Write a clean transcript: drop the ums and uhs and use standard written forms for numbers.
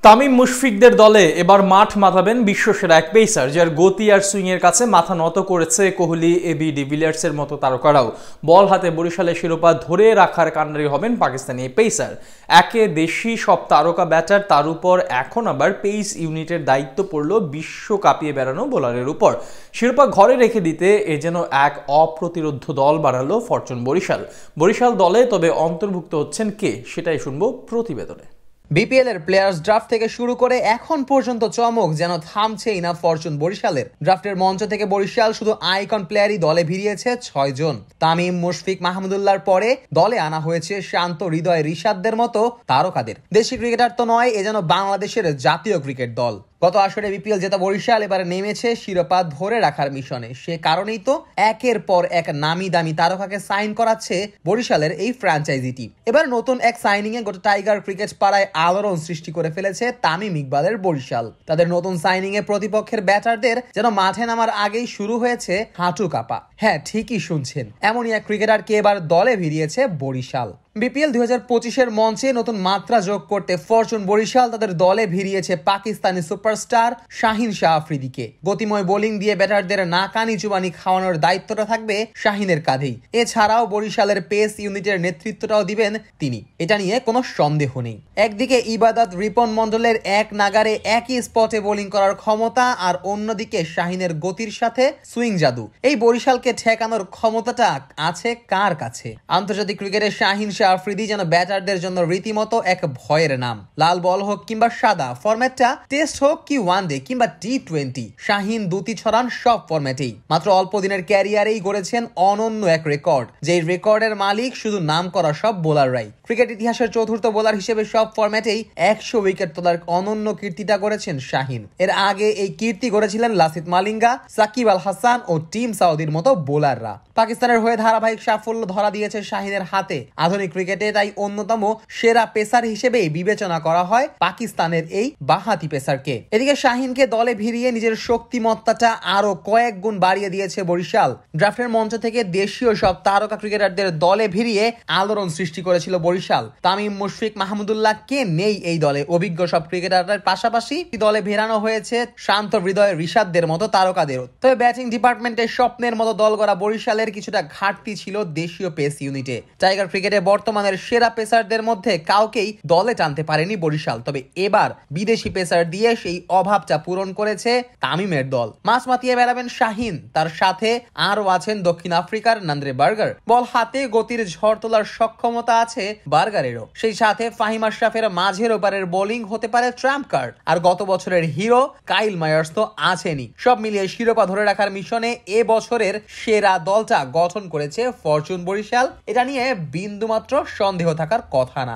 তামিম মুশফিকদের দলে এবার মাঠ মাতাবেন বিশ্বসেরা এক পেসার, যার গতি আর সুইংয়ের কাছে মাথা নত করেছে কোহলি, এবি ডিভিলিয়ার্সের মতো তারকারাও। বল হাতে বরিশালের শিরোপা ধরে রাখার কান্ডারি হবেন পাকিস্তানি এই পেসার। একে দেশি সব তারকা ব্যাটার, তার উপর এখন আবার পেস ইউনিটের দায়িত্ব পড়ল বিশ্ব কাঁপিয়ে বেড়ানো বোলারের উপর। শিরোপা ঘরে রেখে দিতে এ যেন এক অপ্রতিরোধ্য দল বানালো ফরচুন বরিশাল দলে। তবে অন্তর্ভুক্ত হচ্ছেন কে, সেটাই শুনবো প্রতিবেদনে। বিপিএল এর প্লেয়ার্স ড্রাফট থেকে শুরু করে এখন পর্যন্ত চমক যেন থামছেই না ফরচুন বরিশালের। ড্রাফটের মঞ্চ থেকে বরিশাল শুধু আইকন প্লেয়ারই দলে ভিড়িয়েছে 6 জন। তামিম, মুশফিক, মাহমুদুল্লাহর পরে দলে আনা হয়েছে শান্ত হৃদয় রিশাদদের মতো তারকাদের। দেশি ক্রিকেটার তো নয়, এ যেন বাংলাদেশের জাতীয় ক্রিকেট দল। গত আসরে বিপিএল জেতা বরিশাল এবারে নেমেছে শিরোপা ধরে রাখার মিশনে। সে কারণেই তো একের পর এক নামি দামি তারকাকে সাইন করাচ্ছে বরিশালের এই ফ্র্যাঞ্চাইজিটি। এবার নতুন এক সাইনিং এ গোটা টাইগার ক্রিকেট পাড়ায় আলোড়ন সৃষ্টি করে ফেলেছে তামিম ইকবালের বরিশাল। তাদের নতুন সাইনিং এ প্রতিপক্ষের ব্যাটারদের যেন মাঠে নামার আগেই শুরু হয়েছে হাঁটু কাঁপা। হ্যাঁ, ঠিকই শুনছেন, এমনই এক ক্রিকেটারকে এবার দলে ভিড়িয়েছে বরিশাল। বিপিএল 2025-এর মঞ্চে নতুন মাত্রা যোগ করতে ফরচুন বরিশাল তাদের দলে ভিড়িয়েছে পাকিস্তানি সুপারস্টার শাহিন শাহ আফ্রিদিকে। গতিময় বোলিং দিয়ে ব্যাটারদের নাকানি চুবানি খাওয়ানোর দায়িত্বটা থাকবে শাহিনের কাঁধেই। এছাড়াও বরিশালের পেস ইউনিটের নেতৃত্বটাও দিবেন তিনি, এটা নিয়ে কোনো সন্দেহ নেই। একদিকে ইবাদত, রিপন মন্ডলের এক নাগারে একই স্পটে বোলিং করার ক্ষমতা, আর অন্যদিকে শাহিনের গতির সাথে সুইং জাদু। এই বরিশালকে ঠেকানোর ক্ষমতাটা আছে কার কাছে? আন্তর্জাতিক ক্রিকেটে শাহিন আফ্রিদি যেন ব্যাটারদের জন্য রীতিমতো এক ভয়ের নাম। লাল বল হোক কিংবা সাদা, ফরম্যাটটা টেস্ট হোক কি ওয়ানডে কিংবা টি20, শাহিন দুটি ছড়ান সব ফরম্যাটেই। মাত্র অল্প দিনের ক্যারিয়ারেই গড়েছেন অনন্য এক রেকর্ড, যেই রেকর্ডের মালিক শুধু নাম করা সব বোলাররাই। ক্রিকেট ইতিহাসের চতুর্থ বোলার হিসেবে সব ফরম্যাটেই 100 উইকেট তোলার অনন্য কীর্তিটা করেছেন শাহিন। এর আগে এই কীর্তি গড়েছিলেন লাসিথ মালিঙ্গা, সাকিব আল হাসান ও টিম সাউদির মতো বোলাররা। পাকিস্তানের হয়ে ধারাবাহিক সাফল্য ধরা দিয়েছে শাহিনের হাতে। আধুনিক ক্রিকেটে তাই অন্যতম সেরা পেসার হিসেবে বিবেচনা করা হয় পাকিস্তানের এই বাঁহাতি পেসারকে। এদিকে শাহিনকে দলে ভিড়িয়ে নিজের শক্তিমত্তাটা আরো কয়েক গুণ বাড়িয়ে দিয়েছে বরিশাল। ড্রাফটের মঞ্চ থেকে দেশীয় সব তারকা ক্রিকেটারদের দলে ভিড়িয়ে আলোড়ন সৃষ্টি করেছিল বরিশাল। তামিম, মুশফিক, মাহমুদুল্লাহ কে নেই এই দলে? অভিজ্ঞ সব ক্রিকেটারদের পাশাপাশি দলে ভেড়ানো হয়েছে শান্ত হৃদয় রিশাদদের মতো তারকাদেরও। তবে ব্যাটিং ডিপার্টমেন্টের স্বপ্নের মতো দল গড়া বরিশালের কিছুটা ঘাটতি ছিল দেশীয় পেস ইউনিটে। টাইগার ক্রিকেটে বর্তমানের সেরা পেসারদের মধ্যে কাউকেই দলে টানতে পারেনি বরিশাল। তবে এবার বিদেশি পেসার দিয়ে সেই অভাবটা পূরণ করেছে তামিমের দল। মাছ মাতিয়ে বেড়াবেন শাহিন, তার সাথে আরও আছেন দক্ষিণ আফ্রিকার নান্দ্রে বার্গার। বল হাতে গতির ঝড় তোলার সক্ষমতা আছে বার্গারেরও। সেই সাথে ফাহিম আশরাফের মাঝের ওপারের বোলিং হতে পারে ট্রাম্প কার্ড। আর গত বছরের হিরো কাইল মায়ার্স তো আছেনই। সব মিলিয়ে শিরোপা ধরে রাখার মিশনে এ বছরের সেরা দলটা গঠন করেছে ফরচুন বরিশাল। এটা নিয়ে বিন্দুমাত্র সন্দেহ থাকার কথা না।